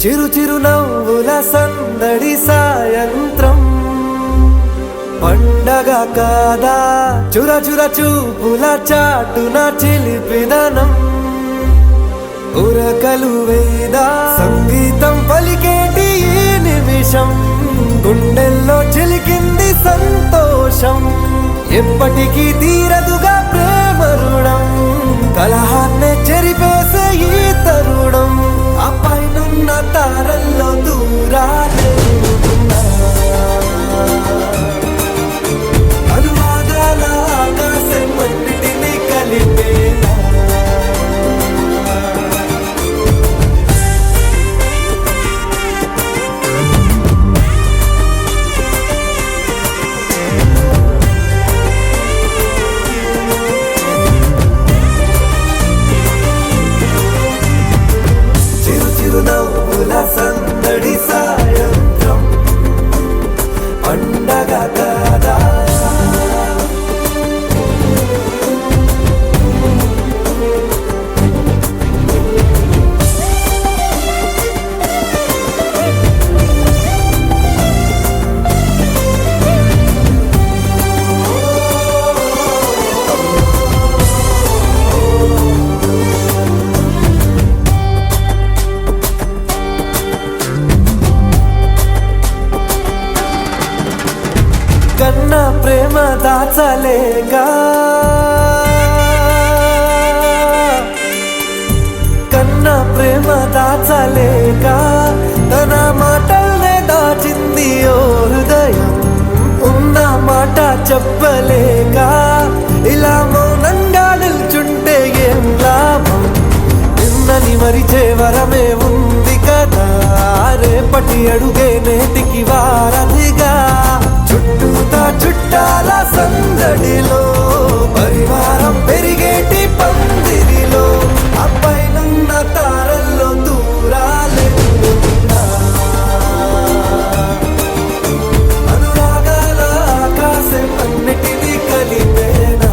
చిరు చిరు నవ్వుల సందడి సాయంత్రం పండగ కాదా చుర చుర చూపుల చాటున చిలిపిదనం ఉరకలు వేదా సంగీతం పలికేటి ఈ నిమిషం గుండెల్లో చిలికింది సంతోషం ఎప్పటికీ తీరదుగా ప్రేమ రుణం కలహాన్నే చెరిపేసే ఈ తరుణం ఆ పైనున్న తారల్లో దూరాలే అనువాదాల ఆకాశం అన్నిటినీ కలిపేలా చిరునవ్వుల సందడి సాయంత్రం పండగ కాదా కన్నా ప్రేమ దాచలేగా కన్నా ప్రేమ దాచలేగా తన మాటల్నే దాచింది ఓ హృదయం ఉన్న మాట చెప్పలేక ఇలా మౌనంగా నిల్చుంటే ఏం లాభం నిన్నని మరిచే వరమే ఉంది కదా రేపటి అడుగే నేటికి వారధిగా చుట్టూతా చుట్టాల సందడిలో పరివారం పెరిగేటి పందిరిలో అప్పైనున్న తారల్లో దూరాలే అనురాగాల ఆకాశం అన్నిటినీ కలిపేనా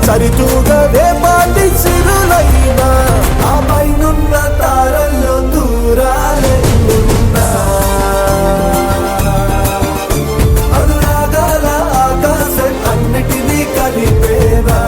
సరితూగవే పాటి సిరులైనా ఆ పైనున్న తారల్లో దూరాలే ఉన్నా అనురాగాల ఆకాశం అన్నిటినీ కలిపేనా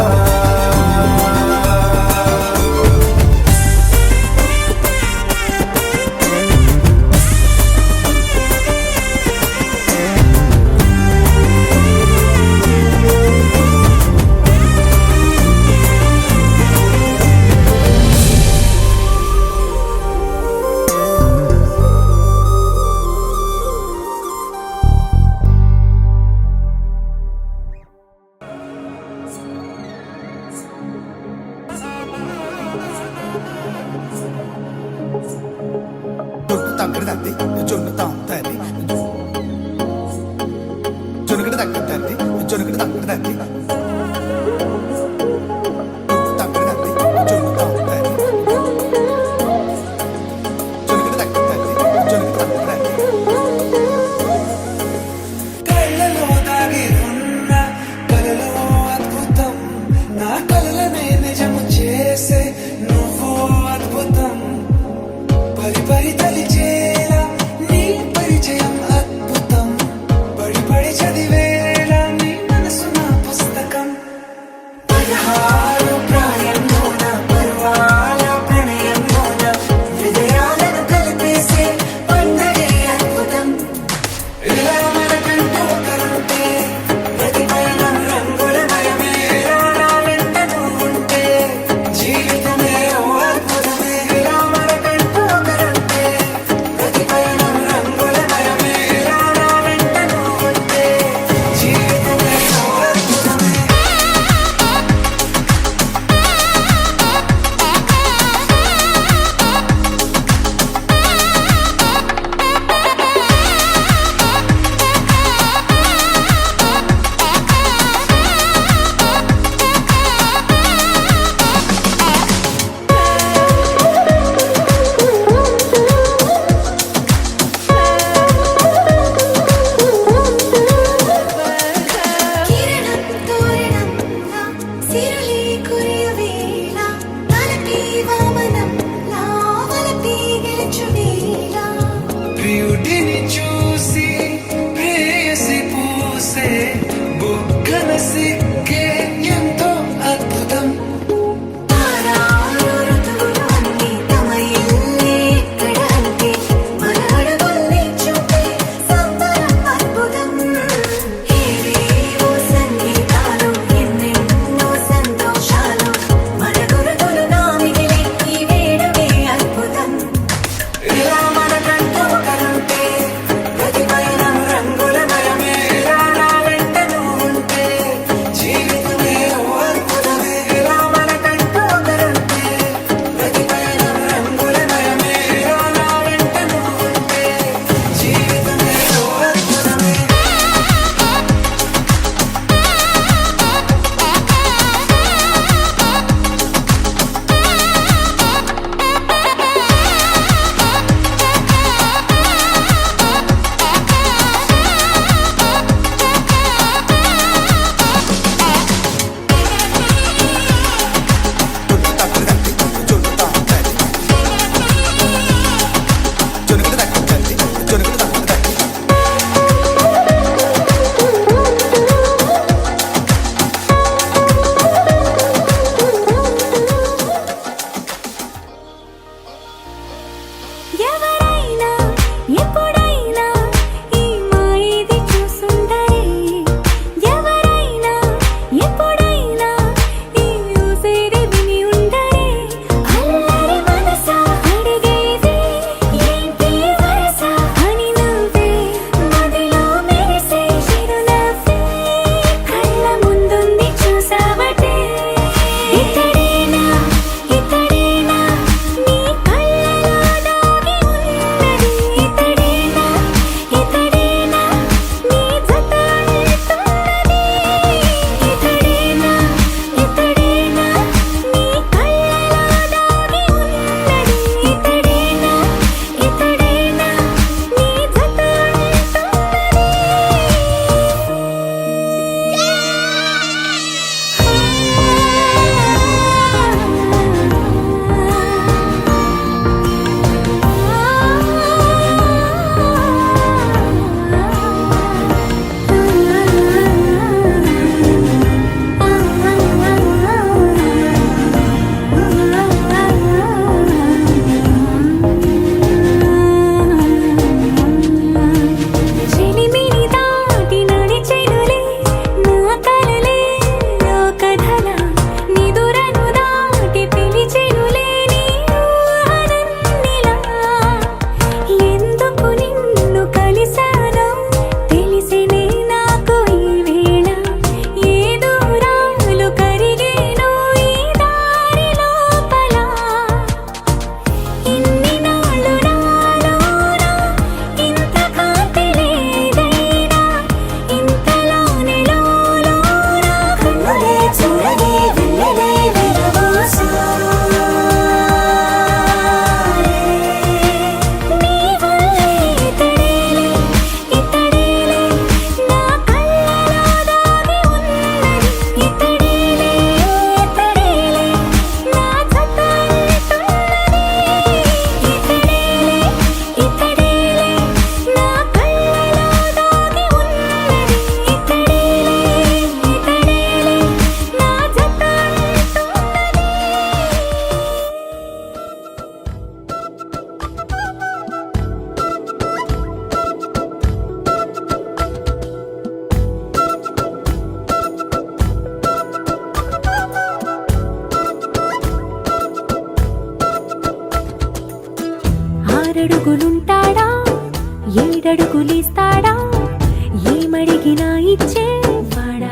ఆరడుగులుంటాడా ఏడడుగులిస్తాడా ఏమడిగినా ఇచ్చేవాడా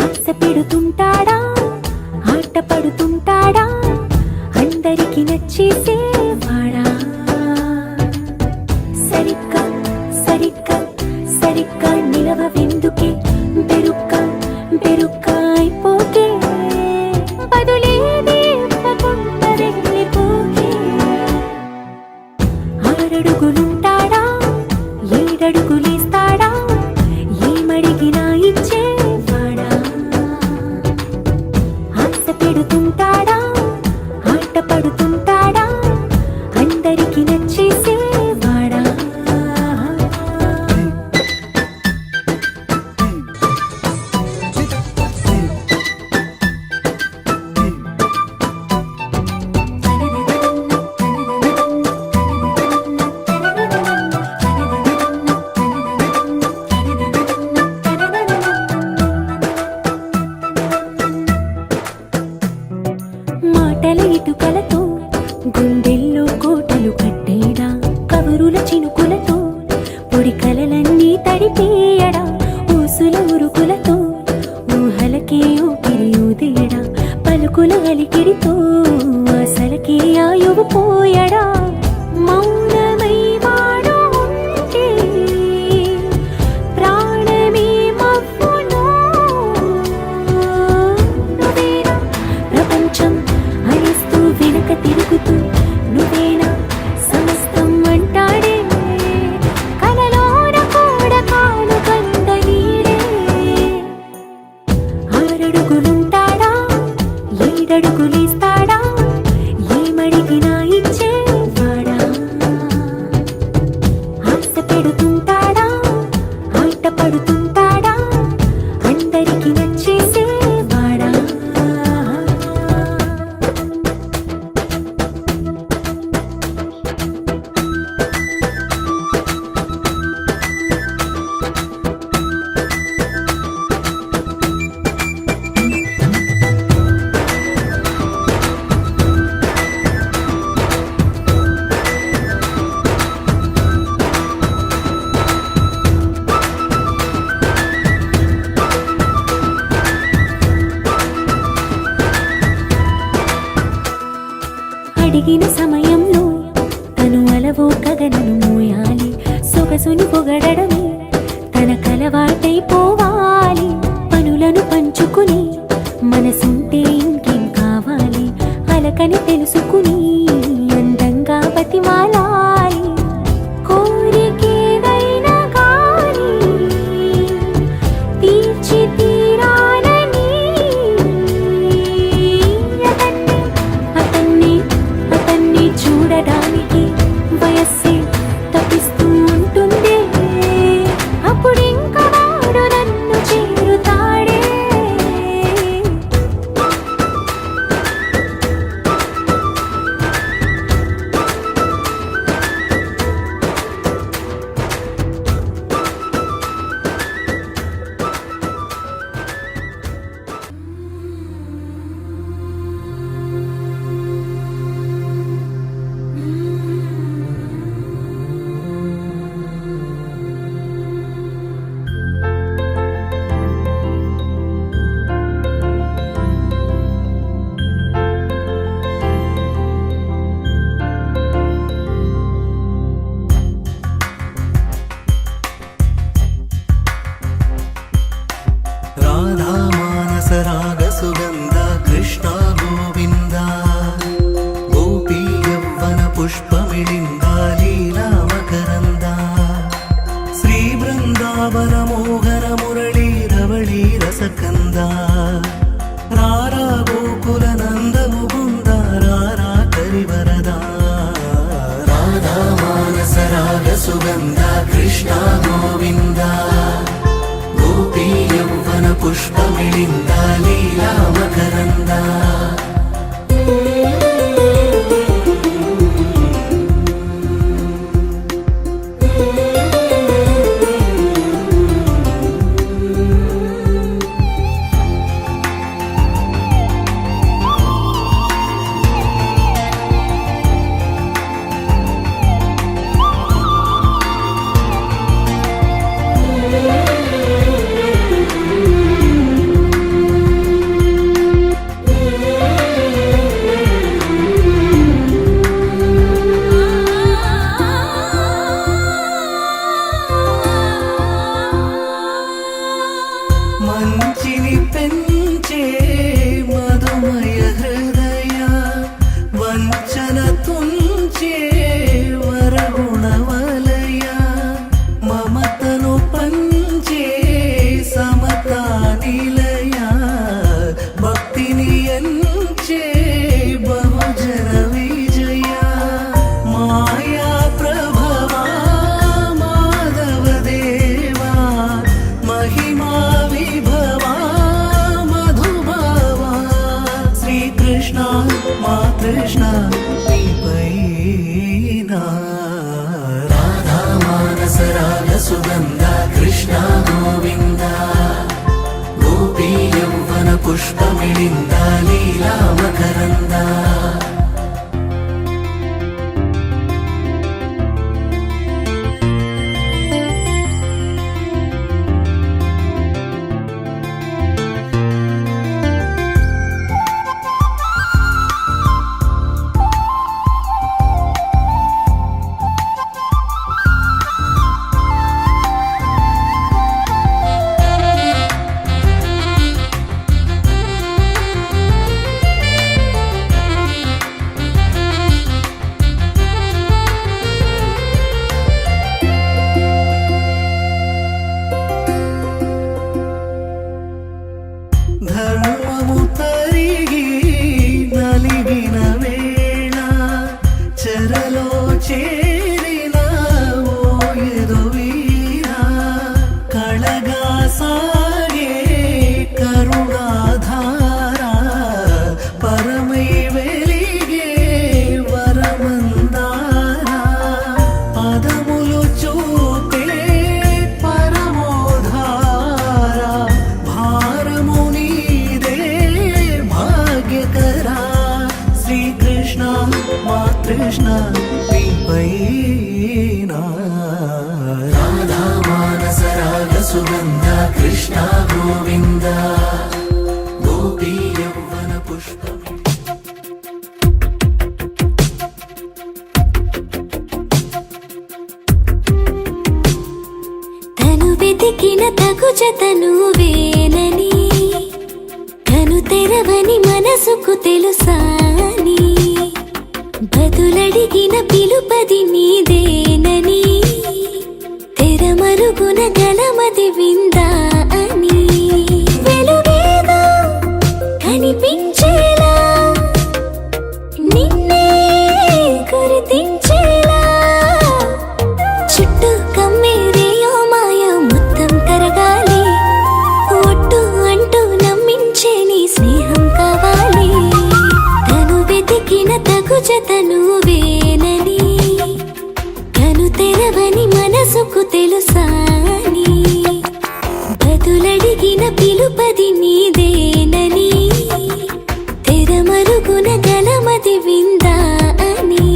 ఆశ పెడుతుంటాడా ఆట పడుతుంటాడా అందరికి నచ్చేసేవాడా సరిగ్గా సరిగ్గా సరిగ్గా నిలవెందుకే బెరుక్క బెరుక్క అయిపోకే బదులేది ఇవ్వకుండా వెళ్ళిపోకే ఆరడుగులుంటాడా ఏడడుగులిస్తాడా ఏమడిగినా ఇచ్చేవాడా ఆశ పెడుతుంటాడా ఆట పడుతుంటాడా అందరికి నచ్చేసేవాడా మాటల ఇటుకలతో గుండెల్లో కోటలు కట్టేడా కబురుల చినుకులతో పొడి కలలన్నీ తడిపేయడా ఊసుల ఉరుకులతో ఊహలకే ఊపిరి ఊదేయడా పలుకుల అలికిడితో అసలకే ఆయువు పోయడా మౌనమై వాడు ఉంటే ప్రాణమే మవ్వును నువ్వేనా ప్రపంచం అరిస్తూ వెనక తిరుగుతూ నువ్వేనా సమస్తం అంటాడే కలలోన కూడా కాను కంద నీడే ఆరడుగులుంటాడా ఏడడుగులిస్తాడా ఏమడిగినా ఇచ్చేవాడా ఆశ పెడుతుంటాడా ఆట పడుతుంటాడా అందరికి నచ్చేసేవాడా అడిగిన సమయంలో తను అలవో కగనను మోయాలి సొగసుని పొగడమే తనకలవాటైపోవాలి పనులను పంచుకుని మనసుంటే ఇంకేం కావాలి అలకని తెలుసుకుని అందంగా బతిమాలాలి కోరికేదైనా కానీ తీర్చి తీరాలని అతన్ని అతన్ని చూడడానికి వయస్సే తప్పిస్తూ ఉంటుంది కృష్ణ నీపైన రాధా మానస రాగ సుగంధ కృష్ణ గోవింద గోపీ యౌవన పుష్పమిళింద లీలా మకరంద ధర్మము తరిగి నలిగిన వేళ చెరలో చేరిన ఓ ఎదువీర కళగా సాగే కరుణాధార పరమై వెలిగే వరమందార పదములు చూపే పరమోధార భారము నీదే భాగ్యకరా శ్రీకృష్ణ మా కృష్ణ నీపైన రాధా మానస రాగ సుగంధ కృష్ణ గోవింద గోపీ యౌవన పుష్పం తను వెతికిన తగు జతను వేనని తను తెరవని మనసుకు తెలుసాని బదులడిగిన పిలుపది నీదేనని తెరమరుగున గలమది విందా అని వెలుగేదో కనిపించేలా నిన్నే గుర్తించేలా చుట్టూ కమ్మేరేయో మాయ మొత్తం కరగాలి ఒట్టు అంటూ నమ్మించే నీ స్నేహం కావాలి తను వెతికిన తగు జతను వేనని తను తెరవని మనసుకు తెలుసాని బదులడిగిన పిలుపది నీదేనని తెరమరుగున గలమది విందా అని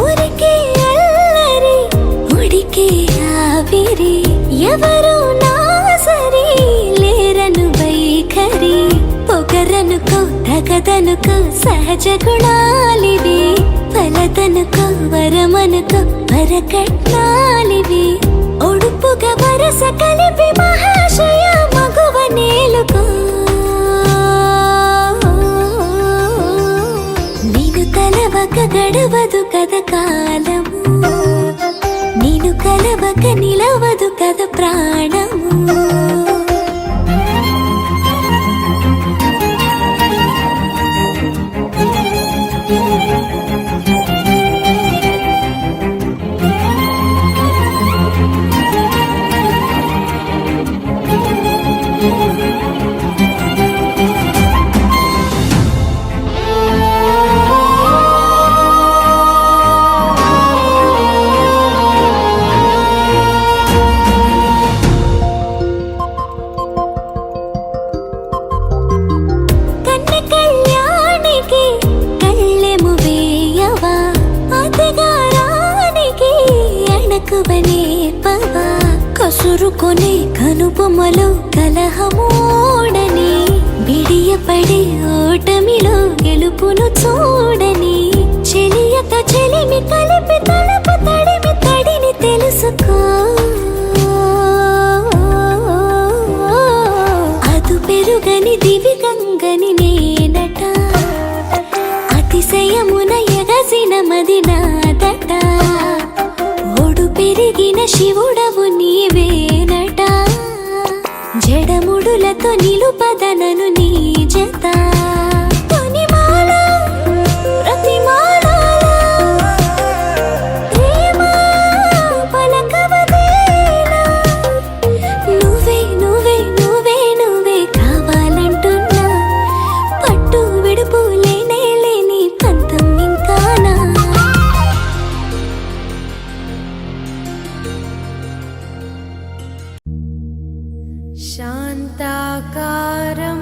ఊరికే అల్లరి ఉడికే ఆవిరి ఎవరు నా సరి లేరను వైఖరి పొగరనుకో తగదనుకో సహజ గుణాలివి ఫలదనుకో వరమనుకో వరకట్నాలివి ఒడుపుగా వరస కలిపి మహాశయ మగువ నేలుకో నేను తలవక గడవదు కథ కాలము నేను కలవక నిలవదు కథ ప్రాణము కసురుకొనే కనుబొమ్మలో కలహమూడని బిడియపడే ఓటమిలో గెలుపును చూడని చెలియత చెలిమి కలిపి తలపు తడిమి తడిని తెలుసుకో అదు పెరుగని దివి గంగని నేనట అతిశయమున ఎగ మురసిన మది నాదట ఒడు పెరిగిన శివుడవు నీవేనట జడముడులతో నిలుపదనను నీ జత తొనిమాల ప్రతిమాల ప్రేమ పలకవదేలా నువ్వే నువ్వే నువ్వే నువ్వే కావాలంటున్నా పట్టు విడుపు లేనే లేని పంతం ఇంకానా శాంతాకారం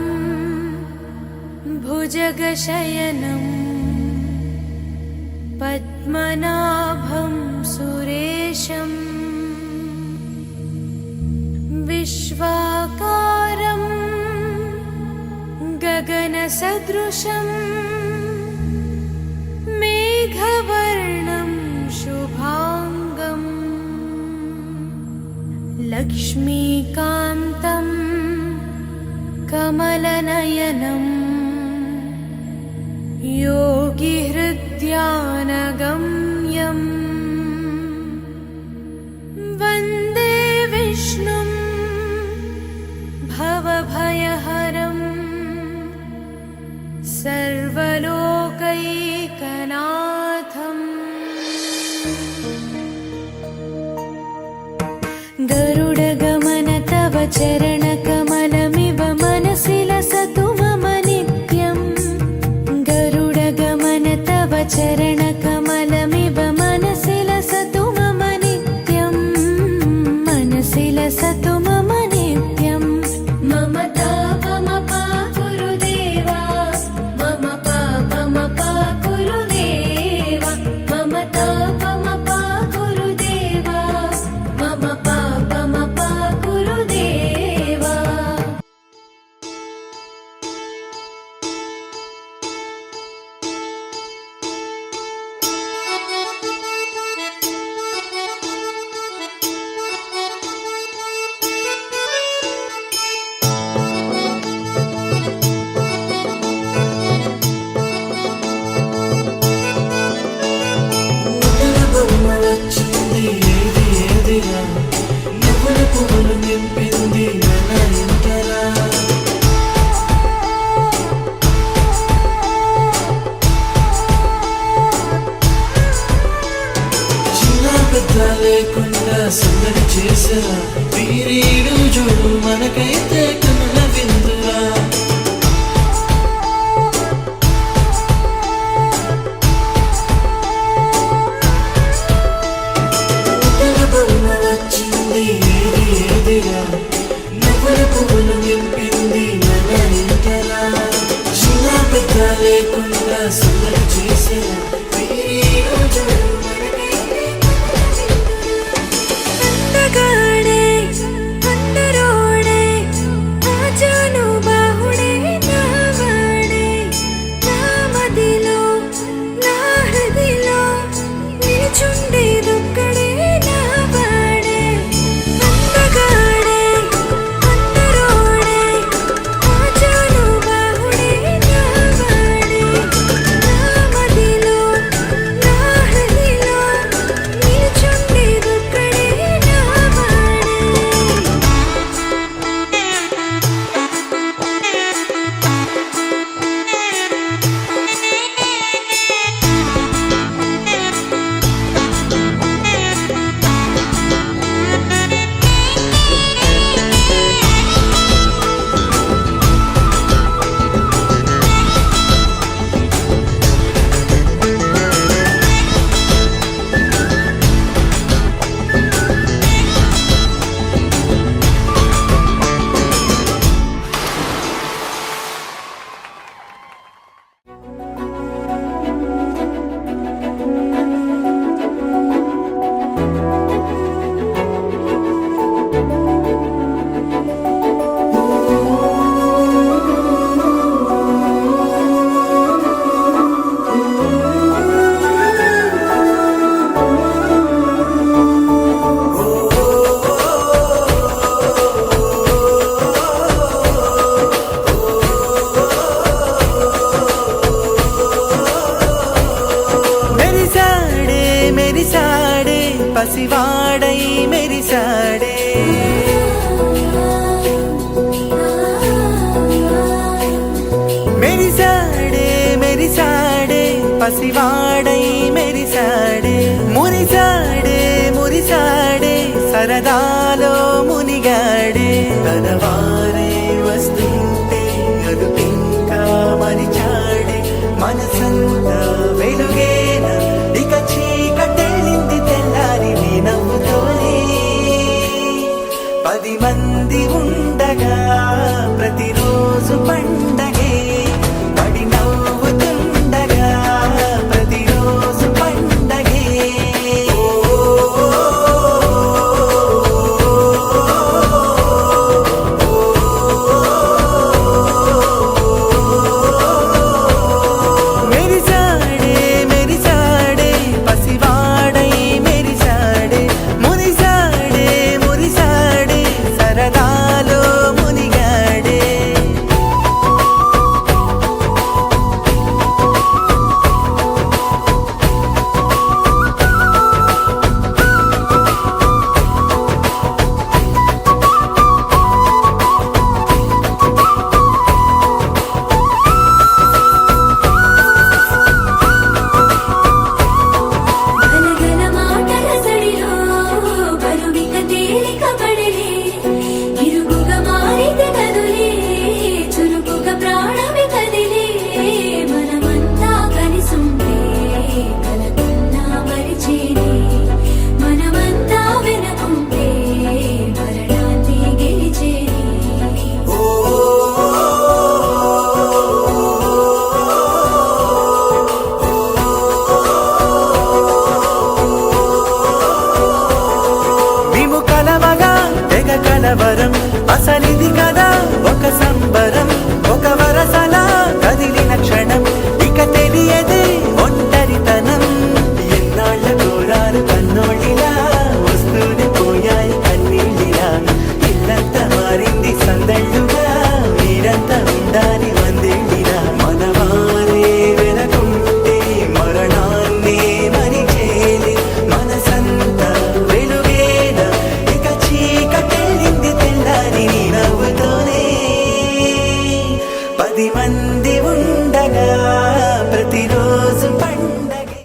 భుజగశయనం పద్మనాభం సురేశం విశ్వాకారం గగనసదృశం మేఘవర్ణం శుభాంగం లక్ష్మీకాంతం కమలనయనం योगिहृद्यानगम्यं वन्दे विष्णुं भवभयहरं सर्वलोकैकनाथम् गरुडगमन तव चरणकमलमिव मनसि लसतु मम नित्यम् गरुडगमन तव चरणकमलमिव मनसि लसतु मम नित्यम् मनसि लसतु मम नित्यम् मम तापमपा गुरुदेवा मम पापमपा गुरुदेवा मम तापमपा गुरुदेवा मम पापमपा गुरुदेवा ముద్దుల బొమ్మ వచ్చింది ఏది ఏదిరా నువ్వుల పువ్వులు నింపింది మన ఇంటరా చిన్న పెద్ద లేకుండా సందడి చేసరా వీరీడు చూడు మనకైతే కనుల విందురా ముద్దుల బొమ్మ వచ్చింది ఏది ఏదిరా నువ్వుల పువ్వులు నింపింది మన ఇంటరా చిన్న పెద్ద లేకుండా సందడి చేసరా వీరీడు చూడు మనకైతే అందగాడే అందరోడే ఆజాను బాహుడే నావాడే నా మదిలో నా హృదిలో నిలుచుండేదొక్కడే నావాడే అందగాడే అందరోడే ఆజాను బాహుడే నావాడే నా మదిలో పసివాడై మెరిసాడే మెరిసాడే మెరిసాడే పసివాడై మెరిసాడే మురిసాడే మురిసాడే సరదాలో మునిగాడే తన వారే వస్తుంటే అదుపింకా మరిచాడే మనసంతా వెలుగేన ఇక చీకటెళ్ళింది తెల్లారి నీ నవ్వుతోనే 10 మంది ఉండగా ప్రతిరోజు పండగే పడి నవ్వుతుండగా ప్రతిరోజు పండగే మెరిసాడే మెరిసాడే పసివాడై మెరిసాడే మురిసాడే మురిసాడే సరదాలో మునిగాడే గలగల మాటల సడిలో బరువిక తేలిక పడలే ఇరుగుగా మారితే కదులే చురుకుగా ప్రాణమి కదిలే మనమంతా కలిసుంటే కలకున్నా మరిచేనే మనమంతా వెనకుంటే మరణాన్ని గెలిచేనే మేము కలవగా తెగ కలవరం అసలిది కదా ఒక సంబరం ఒక వరసలా కదిలిన క్షణం ఇక తెలియదే ఒంటరితనం ఎన్నాళ్ళ కోరారు కన్నోళ్ళిలా వస్తూనే పోయాయి కన్నీళ్ళిలా ఇల్లంతా మారింది సందళ్ళుగా మీరంతా ఉండాలి వందేళ్ళిలా మనవారే వెనకుంటే మరణాన్ని మరిచేది మనసంతా వెలుగేన ఇక చీకటెళ్ళింది తెల్లారి నీ నవ్వుతోనే 10 మంది ఉండగా ప్రతిరోజు పండగే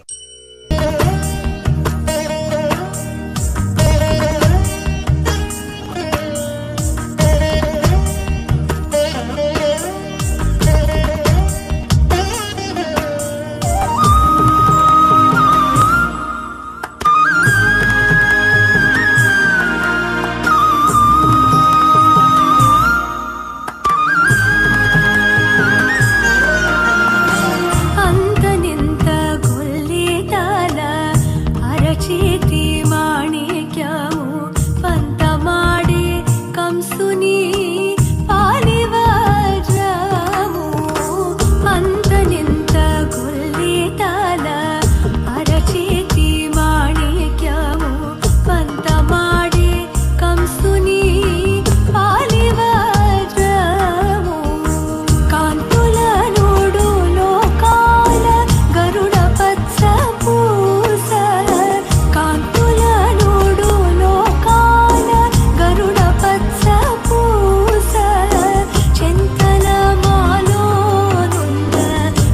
అంతనింత గొల్లేటాల అరచేతి మాణిక్యము పంతమాడే కంసుని పాలివజ్రము అంతనింత గొల్లేటాల అరచేతి మాణిక్యము పంతమాడే కంసుని పాలివజ్రము కాంతుల నోడు లోకాల గరుడ పచ్చ పూస కాంతుల నోడు లోకాల గరుడ పచ్చ పూస చింతల మాలోనున్న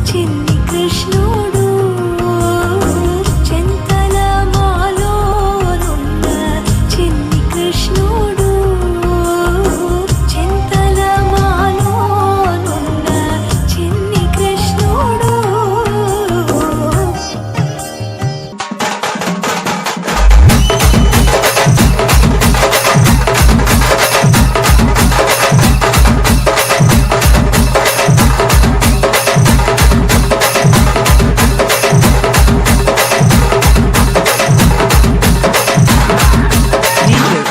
చిన్ని కృష్ణుడు చింతల మాలోనున్న చిన్ని కృష్ణుడు చింతల మాలోనున్న చిన్ని కృష్ణుడు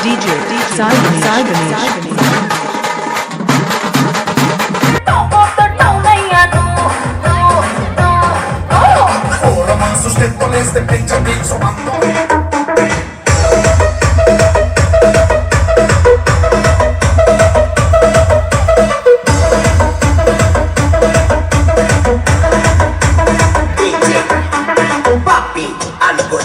DJ Simon. Ora ma sustento l'este pensa di insomma Papi, algo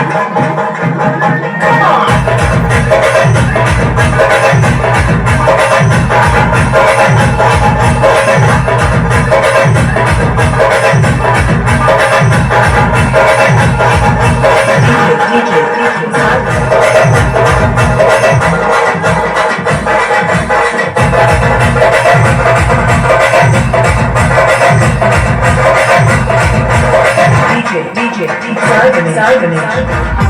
DJ Sargani.